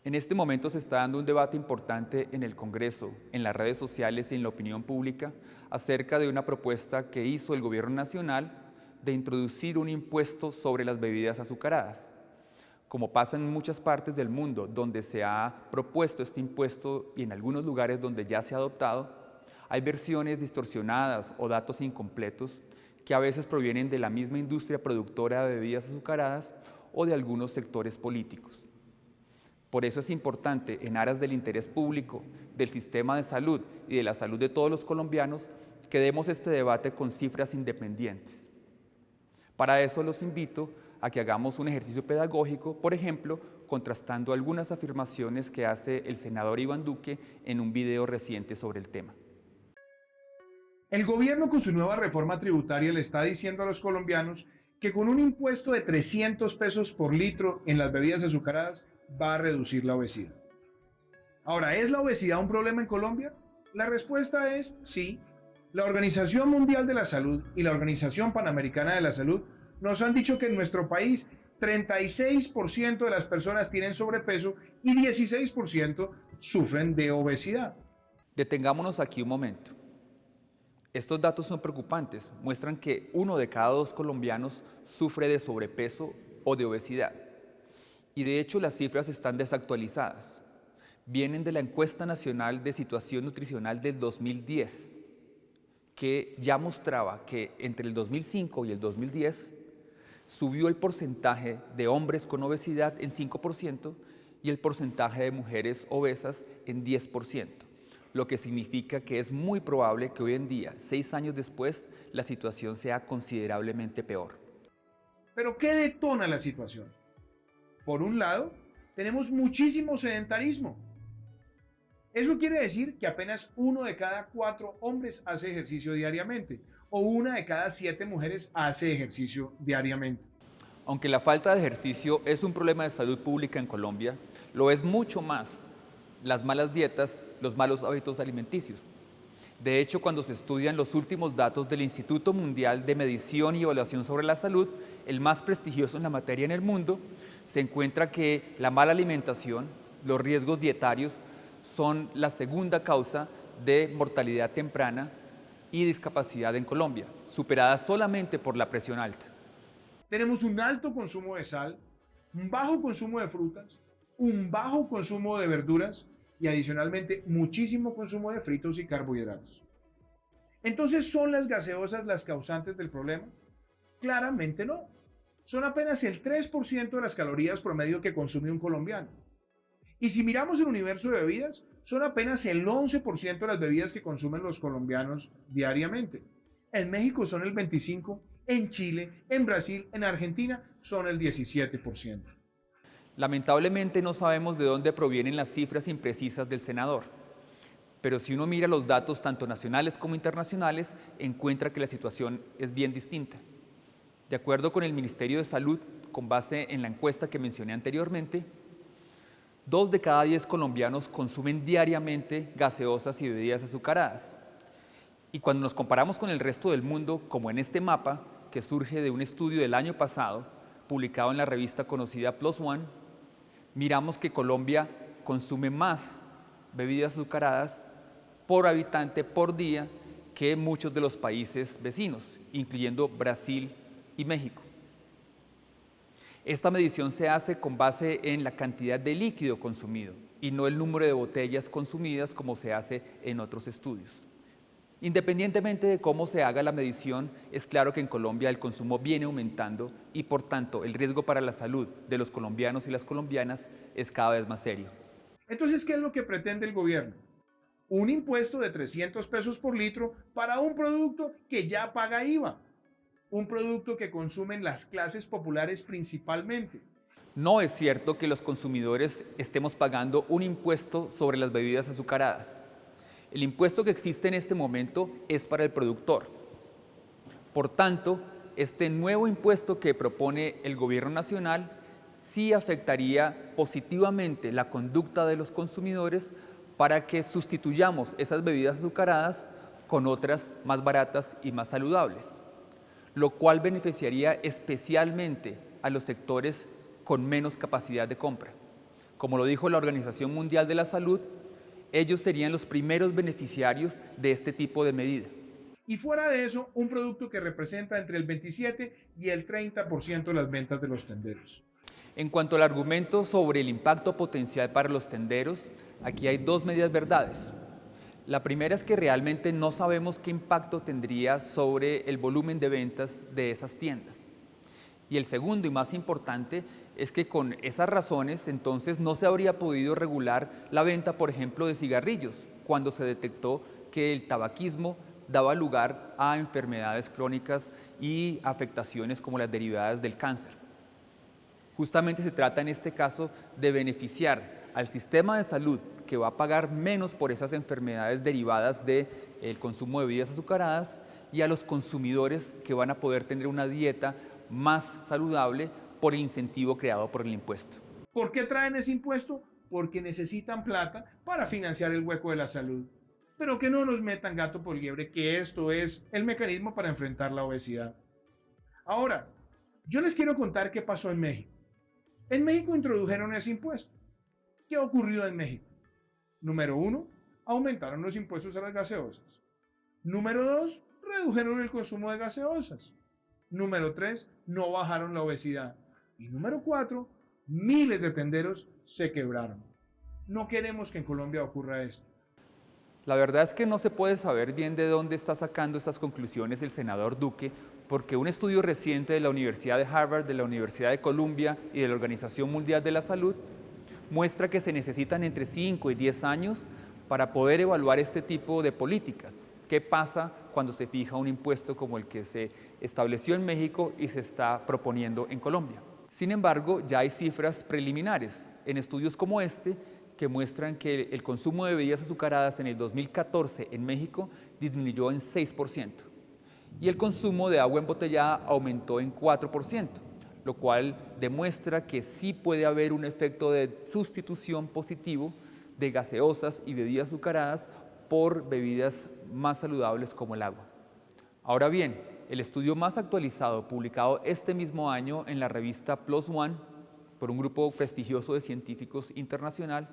En este momento se está dando un debate importante en el Congreso, en las redes sociales y en la opinión pública acerca de una propuesta que hizo el Gobierno Nacional de introducir un impuesto sobre las bebidas azucaradas. Como pasa en muchas partes del mundo donde se ha propuesto este impuesto y en algunos lugares donde ya se ha adoptado, hay versiones distorsionadas o datos incompletos que a veces provienen de la misma industria productora de bebidas azucaradas o de algunos sectores políticos. Por eso es importante, en aras del interés público, del sistema de salud y de la salud de todos los colombianos, que demos este debate con cifras independientes. Para eso los invito a que hagamos un ejercicio pedagógico, por ejemplo, contrastando algunas afirmaciones que hace el senador Iván Duque en un video reciente sobre el tema. El gobierno con su nueva reforma tributaria le está diciendo a los colombianos que con un impuesto de 300 pesos por litro en las bebidas azucaradas va a reducir la obesidad. Ahora, ¿es la obesidad un problema en Colombia? La respuesta es sí. La Organización Mundial de la Salud y la Organización Panamericana de la Salud nos han dicho que en nuestro país 36% de las personas tienen sobrepeso y 16% sufren de obesidad. Detengámonos aquí un momento. Estos datos son preocupantes, muestran que 1 de cada 2 colombianos sufre de sobrepeso o de obesidad. Y de hecho las cifras están desactualizadas. Vienen de la Encuesta Nacional de Situación Nutricional del 2010, que ya mostraba que entre el 2005 y el 2010 subió el porcentaje de hombres con obesidad en 5% y el porcentaje de mujeres obesas en 10%, lo que significa que es muy probable que hoy en día, 6 años después, la situación sea considerablemente peor. ¿Pero qué detona la situación? Por un lado, tenemos muchísimo sedentarismo. Eso quiere decir que apenas 1 de cada 4 hombres hace ejercicio diariamente o 1 de cada 7 mujeres hace ejercicio diariamente. Aunque la falta de ejercicio es un problema de salud pública en Colombia, lo es mucho más las malas dietas, los malos hábitos alimenticios. De hecho, cuando se estudian los últimos datos del Instituto Mundial de Medición y Evaluación sobre la Salud, el más prestigioso en la materia en el mundo, se encuentra que la mala alimentación, los riesgos dietarios, son la segunda causa de mortalidad temprana y discapacidad en Colombia, superada solamente por la presión alta. Tenemos un alto consumo de sal, un bajo consumo de frutas, un bajo consumo de verduras y adicionalmente muchísimo consumo de fritos y carbohidratos. Entonces, ¿son las gaseosas las causantes del problema? Claramente no. Son apenas el 3% de las calorías promedio que consume un colombiano. Y si miramos el universo de bebidas, son apenas el 11% de las bebidas que consumen los colombianos diariamente. En México son el 25%, en Chile, en Brasil, en Argentina son el 17%. Lamentablemente no sabemos de dónde provienen las cifras imprecisas del senador, pero si uno mira los datos tanto nacionales como internacionales, encuentra que la situación es bien distinta. De acuerdo con el Ministerio de Salud, con base en la encuesta que mencioné anteriormente, 2 de cada 10 colombianos consumen diariamente gaseosas y bebidas azucaradas. Y cuando nos comparamos con el resto del mundo, como en este mapa, que surge de un estudio del año pasado, publicado en la revista conocida Plus One, miramos que Colombia consume más bebidas azucaradas por habitante por día que muchos de los países vecinos, incluyendo Brasil y México. Esta medición se hace con base en la cantidad de líquido consumido y no el número de botellas consumidas como se hace en otros estudios. Independientemente de cómo se haga la medición, es claro que en Colombia el consumo viene aumentando y por tanto el riesgo para la salud de los colombianos y las colombianas es cada vez más serio. Entonces, ¿qué es lo que pretende el gobierno? Un impuesto de 300 pesos por litro para un producto que ya paga IVA. Un producto que consumen las clases populares principalmente. No es cierto que los consumidores estemos pagando un impuesto sobre las bebidas azucaradas. El impuesto que existe en este momento es para el productor. Por tanto, este nuevo impuesto que propone el Gobierno Nacional sí afectaría positivamente la conducta de los consumidores para que sustituyamos esas bebidas azucaradas con otras más baratas y más saludables, lo cual beneficiaría especialmente a los sectores con menos capacidad de compra, Como lo dijo la Organización Mundial de la Salud, ellos serían los primeros beneficiarios de este tipo de medida. Y fuera de eso, un producto que representa entre el 27 y el 30% de las ventas de los tenderos. En cuanto al argumento sobre el impacto potencial para los tenderos, aquí hay dos medias verdades. La primera es que realmente no sabemos qué impacto tendría sobre el volumen de ventas de esas tiendas. Y el segundo y más importante es que con esas razones entonces no se habría podido regular la venta, por ejemplo, de cigarrillos, cuando se detectó que el tabaquismo daba lugar a enfermedades crónicas y afectaciones como las derivadas del cáncer. Justamente se trata en este caso de beneficiar al sistema de salud, que va a pagar menos por esas enfermedades derivadas del consumo de bebidas azucaradas, y a los consumidores, que van a poder tener una dieta más saludable por el incentivo creado por el impuesto. ¿Por qué traen ese impuesto? Porque necesitan plata para financiar el hueco de la salud. Pero que no nos metan gato por liebre, que esto es el mecanismo para enfrentar la obesidad. Ahora, yo les quiero contar qué pasó en México. En México introdujeron ese impuesto. ¿Qué ocurrió en México? Número 1, aumentaron los impuestos a las gaseosas. Número 2, redujeron el consumo de gaseosas. Número 3, no bajaron la obesidad. Y número 4, miles de tenderos se quebraron. No queremos que en Colombia ocurra esto. La verdad es que no se puede saber bien de dónde está sacando estas conclusiones el senador Duque, porque un estudio reciente de la Universidad de Harvard, de la Universidad de Columbia y de la Organización Mundial de la Salud muestra que se necesitan entre 5 y 10 años para poder evaluar este tipo de políticas. ¿Qué pasa cuando se fija un impuesto como el que se estableció en México y se está proponiendo en Colombia? Sin embargo, ya hay cifras preliminares en estudios como este que muestran que el consumo de bebidas azucaradas en el 2014 en México disminuyó en 6%. Y el consumo de agua embotellada aumentó en 4%, lo cual demuestra que sí puede haber un efecto de sustitución positivo de gaseosas y bebidas azucaradas por bebidas más saludables como el agua. Ahora bien, el estudio más actualizado, publicado este mismo año en la revista PLOS ONE por un grupo prestigioso de científicos internacional,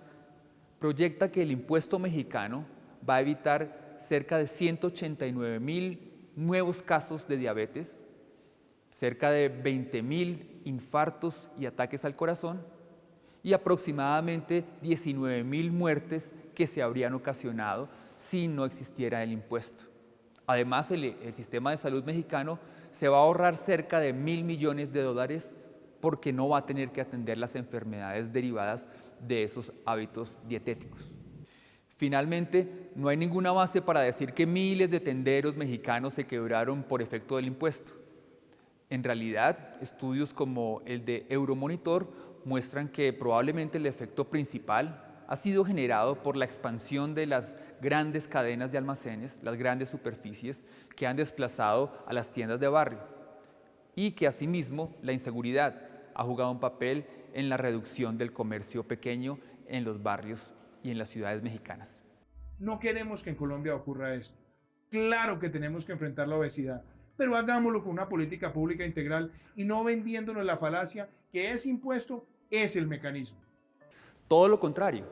proyecta que el impuesto mexicano va a evitar cerca de 189,000 nuevos casos de diabetes, cerca de 20,000 infartos y ataques al corazón y aproximadamente 19,000 muertes que se habrían ocasionado si no existiera el impuesto. Además, el sistema de salud mexicano se va a ahorrar cerca de $1,000 millones porque no va a tener que atender las enfermedades derivadas de esos hábitos dietéticos. Finalmente, no hay ninguna base para decir que miles de tenderos mexicanos se quebraron por efecto del impuesto. En realidad, estudios como el de Euromonitor muestran que probablemente el efecto principal ha sido generado por la expansión de las grandes cadenas de almacenes, las grandes superficies que han desplazado a las tiendas de barrio, y que asimismo la inseguridad ha jugado un papel en la reducción del comercio pequeño en los barrios y en las ciudades mexicanas. No queremos que en Colombia ocurra esto. Claro que tenemos que enfrentar la obesidad, pero hagámoslo con una política pública integral y no vendiéndonos la falacia que ese impuesto es el mecanismo. Todo lo contrario,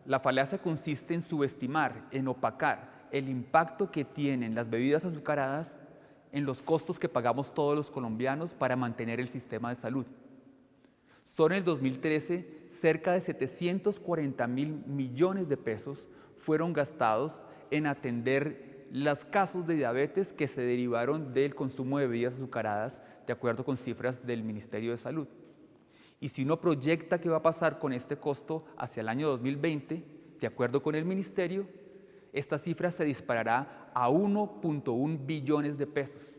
la falacia consiste en subestimar, en opacar el impacto que tienen las bebidas azucaradas en los costos que pagamos todos los colombianos para mantener el sistema de salud. Solo en el 2013, cerca de 740,000 millones de pesos fueron gastados en atender los casos de diabetes que se derivaron del consumo de bebidas azucaradas, de acuerdo con cifras del Ministerio de Salud. Y si uno proyecta qué va a pasar con este costo hacia el año 2020, de acuerdo con el Ministerio, esta cifra se disparará a 1.1 billones de pesos.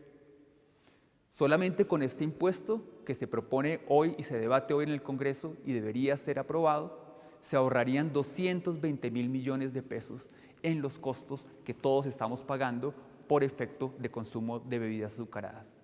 Solamente con este impuesto que se propone hoy y se debate hoy en el Congreso y debería ser aprobado, se ahorrarían 220,000 millones de pesos en los costos que todos estamos pagando por efecto de consumo de bebidas azucaradas.